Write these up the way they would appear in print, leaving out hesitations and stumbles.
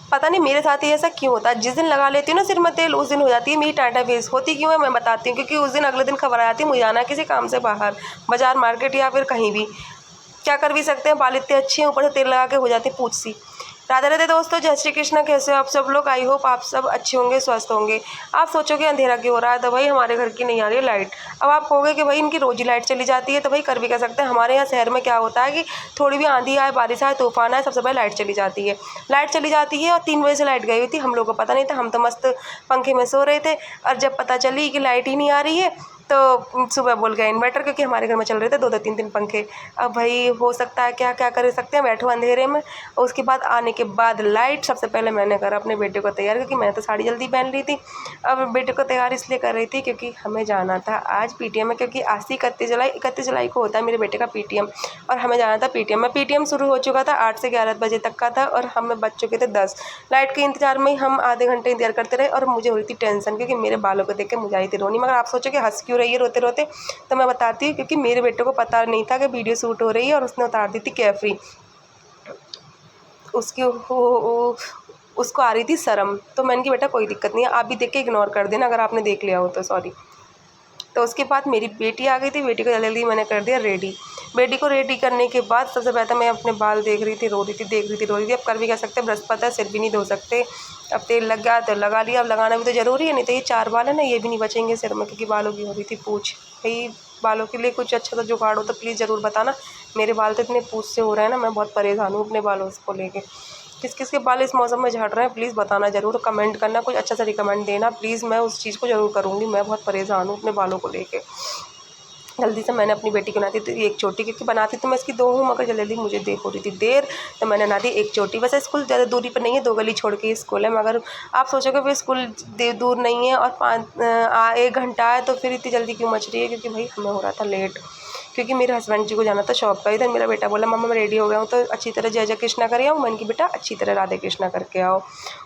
पता नहीं मेरे साथ ही ऐसा क्यों होता है। जिस दिन लगा लेती हूँ ना सिर में तेल, उस दिन हो जाती है मेरी टाटा फेस। होती क्यों है मैं बताती हूँ, क्योंकि उस दिन अगले दिन खबर आ जाती है मुझे जाना है किसी काम से बाहर, बाजार, मार्केट या फिर कहीं भी। क्या कर भी सकते हैं, बाल इतने अच्छे हैं, ऊपर से तेल लगा के हो जाती है पूछ सी। राधे राधे दोस्तों, जय श्री कृष्ण। कैसे हो आप सब लोग? आई होप आप सब अच्छे होंगे, स्वस्थ होंगे। आप सोचोगे अंधेरा क्यों हो रहा है, तो भाई हमारे घर की नहीं आ रही है लाइट। अब आप कहोगे कि भाई इनकी रोज ही लाइट चली जाती है, तो भाई कर भी कर सकते हैं। हमारे यहाँ शहर में क्या होता है कि थोड़ी भी आंधी आए, बारिश आए, तूफान आए, सबसे पहले लाइट चली जाती है। लाइट चली जाती है और 3 बजे से लाइट गई हुई थी, हम लोगों को पता नहीं था, हम तो मस्त पंखे में सो रहे थे। और जब पता चली कि लाइट ही नहीं आ रही है, तो सुबह बोल गया इन्वर्टर, क्योंकि हमारे घर में चल रहे थे 2-2 3-3 पंखे। अब भाई हो सकता है क्या क्या कर सकते हैं, बैठो अंधेरे में। और उसके बाद आने के बाद लाइट, सबसे पहले मैंने करा अपने बेटे को तैयार, क्योंकि मैं तो साड़ी जल्दी पहन रही थी। अब बेटे को तैयार इसलिए कर रही थी क्योंकि हमें जाना था आज पीटीएम में, क्योंकि आज से 31 जुलाई को होता है मेरे बेटे का पीटीएम, और हमें जाना था पीटीएम में। पीटीएम शुरू हो चुका था 8 से 11 बजे तक का था, और हमें बज चुके थे 10। लाइट के इंतजार में ही हम आधे घंटे इंतजार करते रहे, और मुझे हो रही थी टेंशन, क्योंकि मेरे बालों को देख के मुझे आई थी रोनी। मगर आप सोचो कि हंस क्यों रही है रोते रोते, तो मैं बताती हूँ, क्योंकि मेरे बेटे को पता नहीं था कि वीडियो शूट हो रही है, और उसने उतार दी थी कैफरी। उसकी उसको आ रही थी शर्म, तो मैंने कि बेटा कोई दिक्कत नहीं है, आप भी देख के इग्नोर कर देना अगर आपने देख लिया हो तो, सॉरी। तो उसके बाद मेरी बेटी आ गई थी, बेटी को जल्दी मैंने कर दिया रेडी। बेटी को रेडी करने के बाद सबसे पहले मैं अपने बाल देख रही थी, रो रही थी, देख रही थी, रो रही थी। अब कर भी कह सकते, बृहस्पति है, सिर भी नहीं धो सकते। अब तेल लग गया तो लगा लिया, अब लगाना भी तो ज़रूरी है, नहीं तो ये 4 बाल है ना, ये भी नहीं बचेंगे सिर में, क्योंकि बालों की हो रही थी पूछ। भाई बालों के लिए कुछ अच्छा सा जुगाड़ हो तो प्लीज़ ज़रूर बताना। मेरे बाल तो इतने पूछ से हो रहे हैं ना, मैं बहुत परेशान हूँ अपने बालों को लेके। किस किस के बाल इस मौसम में झड़ रहे हैं प्लीज़ बताना ज़रूर, कमेंट करना, कुछ अच्छा सा रिकमेंड देना प्लीज़, मैं उस चीज़ को ज़रूर करूँगी। मैं बहुत परेशान हूँ अपने बालों को लेके। जल्दी से मैंने अपनी बेटी को बनाती थी एक चोटी, क्योंकि बनाती तो मैं इसकी 2 हूँ, मगर जल्दी मुझे देर हो रही थी देर, तो मैंने बना दी एक चोटी। वैसे स्कूल ज़्यादा दूरी पर नहीं है, 2 गली छोड़ के स्कूल है, मगर आप सोचोगे फिर स्कूल दूर नहीं है और 1 घंटा है, तो फिर इतनी जल्दी क्यों मच रही है, क्योंकि भाई हमें हो रहा था लेट, क्योंकि मेरे हस्बैंड जी को जाना था शॉप पर। इधर मेरा बेटा बोला मम्मा मैं रेडी हो गया हूँ, तो अच्छी तरह जय जय कृष्णा करे आओ। मैंने कि बेटा अच्छी तरह राधे कृष्णा करके आओ।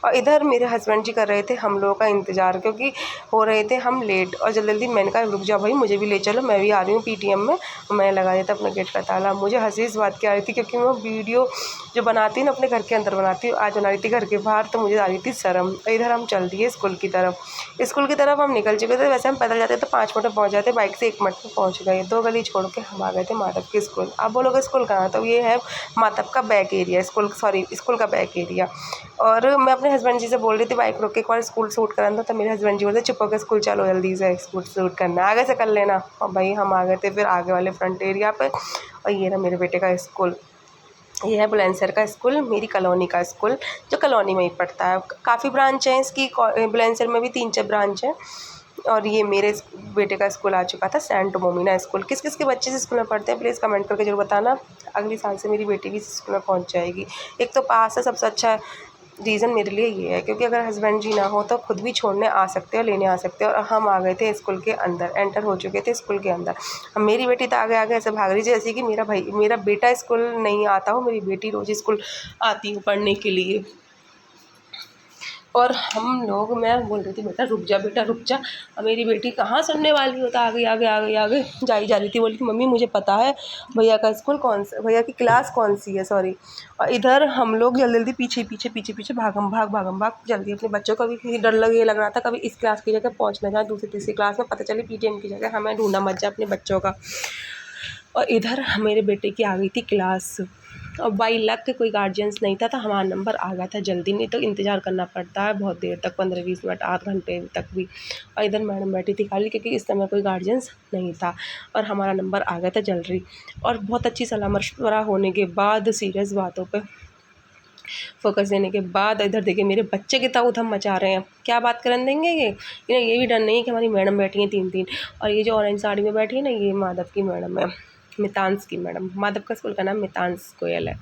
और इधर मेरे हस्बैंड जी कर रहे थे हम लोगों का इंतज़ार, क्योंकि हो रहे थे हम लेट। और जल्दी जल्दी मैंने कहा रुक जाओ भाई, मुझे भी ले चलो, मैं भी आ रही हूँ पीटीएम में। मैं लगा देता अपने गेट का ताला। मुझे हंसी इस बात की आ रही थी, क्योंकि मैं वीडियो जो बनाती हूँ ना अपने घर के अंदर बनाती हूँ, आज बना रही थी घर के बाहर, तो मुझे आ रही थी शर्म। इधर हम चल दिए स्कूल की तरफ। स्कूल की तरफ हम निकल चुके थे, वैसे हम पैदल जाते तो 5 मिनट में पहुँच जाते, बाइक से 1 मिनट में पहुँच गए। 2 गली छोड़ के हम आ गए थे माधव के स्कूल। आप बोलोगे स्कूल कहाँ है, तो ये है माधव का बैक एरिया, स्कूल का बैक एरिया। और मैं अपने हस्बैंड जी से बोल रही थी बाइक रोक के एक बार स्कूल शूट कराना था, तो मेरे हस्बैंड जी बोलते चुप होकर स्कूल चलो जल्दी से, स्कूल शूट करना आगे से कर लेना। और भाई हम आ गए थे फिर आगे वाले फ्रंट एरिया पे। और ये ना मेरे बेटे का स्कूल, ये है बुलंदशहर का स्कूल, मेरी कॉलोनी का स्कूल, जो कॉलोनी में ही पड़ता है। काफ़ी ब्रांच हैं इसकी, बुलंदशहर में भी 3-4 ब्रांच हैं। और ये मेरे बेटे का स्कूल आ चुका था, सेंट मोमिना स्कूल। किस किस के बच्चे इस स्कूल में पढ़ते हैं प्लीज़ कमेंट करके जरूर बताना। अगली साल से मेरी बेटी भी इस स्कूल में पहुंच जाएगी। एक तो पास है, सबसे अच्छा रीज़न मेरे लिए ये है, क्योंकि अगर हस्बैंड जी ना हो तो खुद भी छोड़ने आ सकते हो, लेने आ सकते हो। और हम आ गए थे स्कूल के अंदर, एंटर हो चुके थे स्कूल के अंदर। अब मेरी बेटी तो आगे आगे ऐसे भाग रही है जैसे कि मेरा बेटा स्कूल नहीं आता हो, मेरी बेटी रोज़ स्कूल आती हो पढ़ने के लिए। और हम लोग, मैं बोल रही थी बेटा रुक जा। और मेरी बेटी कहाँ सुनने वाली होता, आगे आगे आगे आगे जा रही थी, बोली कि मम्मी मुझे पता है भैया का स्कूल कौन सा, भैया की क्लास कौन सी है, सॉरी। और इधर हम लोग जल्दी जल्दी पीछे भागम भाग जल्दी। अपने बच्चों को भी डर लग रहा था कभी इस क्लास की जगह पहुँच ना जाए, दूसरी तीसरी क्लास में पता चली पीटीएम की जगह हमें ढूंढना मत जाए अपने बच्चों का। और इधर मेरे बेटे की आ गई थी क्लास, और बाई लक कोई गार्जियंस नहीं था, तो हमारा नंबर आ गया था जल्दी। नहीं तो इंतज़ार करना पड़ता है बहुत देर तक, 15-20 मिनट, आध घंटे तक भी। और इधर मैडम बैठी थी खाली, क्योंकि इस समय कोई गार्जियंस नहीं था, और हमारा नंबर आ गया था जल्दी। और बहुत अच्छी सलाह मशवरा होने के बाद, सीरियस बातों पे फोकस देने के बाद, इधर देखिए मेरे बच्चे कितना उधम मचा रहे हैं। क्या बात करने देंगे ये, इन्हें ये भी डर नहीं है कि हमारी मैडम बैठी हैं 3-3। और ये जो ऑरेंज साड़ी में बैठी है ना, ये माधव की मैडम है, मितांश की मैडम। माधव का स्कूल का नाम मितांश गोयल है।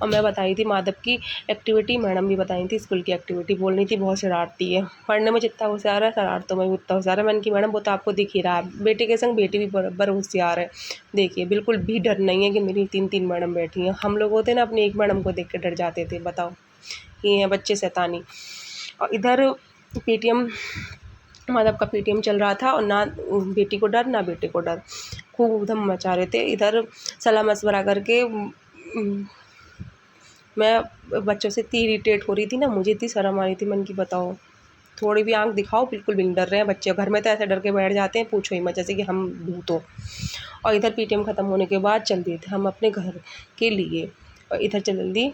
और मैं बताई थी माधव की एक्टिविटी, मैडम भी बताई थी स्कूल की एक्टिविटी। बोल रही थी बहुत शरारती है, पढ़ने में जितना होशियार है शरारतों में भी उतना होशियार है। मैंने की मैडम वो तो आपको दिख ही रहा है, बेटे के संग बेटी भी बराबर होशियार है। देखिए बिल्कुल भी डर नहीं है कि मेरी 3-3 मैडम बैठी हैं। हम लोग होते ना अपनी एक मैडम को देख के डर जाते थे, बताओ ये हैं बच्चे शैतानी। और इधर पीटीएम, माधव का पीटीएम चल रहा था, और ना बेटी को डर ना बेटे को डर, खूब उधम मचा रहे थे। इधर सलाह मशवरा करके मैं बच्चों से इतनी इरिटेट हो रही थी ना, मुझे इतनी शर्म आ रही थी, मन की बताओ, थोड़ी भी आंख दिखाओ बिल्कुल भी नहीं डर रहे हैं बच्चे। घर में तो ऐसे डर के बैठ जाते हैं, पूछो ही मत, जैसे कि हम भूत हो। और इधर पीटीएम ख़त्म होने के बाद चल दिए थे हम अपने घर के लिए। और इधर जल्दी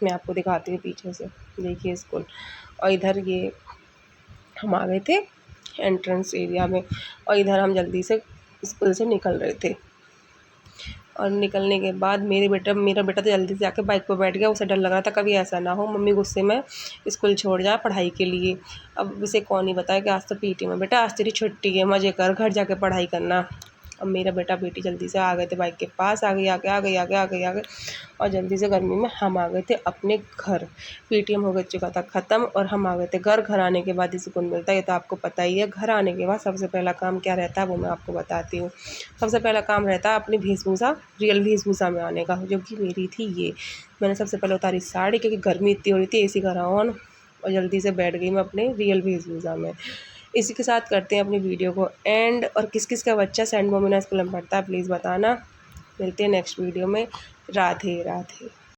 मैं आपको दिखाती हूँ पीछे से, देखिए स्कूल। और इधर ये हम आ गए थे एंट्रेंस एरिया में, और इधर हम जल्दी से स्कूल से निकल रहे थे। और निकलने के बाद मेरा बेटा तो जल्दी से जाके बाइक पर बैठ गया। उसे डर लग रहा था कभी ऐसा ना हो मम्मी गुस्से में स्कूल छोड़ जाए पढ़ाई के लिए। अब उसे कौन ही बताया कि आज तो पीटी में बेटा, आज तेरी छुट्टी है, मज़े कर, घर जाके पढ़ाई करना। अब मेरा बेटा बेटी जल्दी से आ गए थे बाइक के पास, आ गए और जल्दी से गर्मी में हम आ गए थे अपने घर। पीटीएम हो चुका था ख़त्म और हम आ गए थे घर। घर आने के बाद ही सुकून मिलता है, ये तो आपको पता ही है। घर आने के बाद सबसे पहला काम क्या रहता है वो मैं आपको बताती हूँ। सबसे पहला काम रहता है अपनी वेशभूषा, रियल वेशभूषा में आने का, जो कि मेरी थी ये। मैंने सबसे पहले उतारी साड़ी, क्योंकि गर्मी इतनी हो रही थी, एसी करा ऑन, और जल्दी से बैठ गई मैं अपने रियल वेशभूषा में। इसी के साथ करते हैं अपनी वीडियो को एंड। और किस किस का बच्चा सेंट मोमिना स्कूल में पढ़ता है प्लीज़ बताना। मिलते हैं नेक्स्ट वीडियो में। राधे राधे।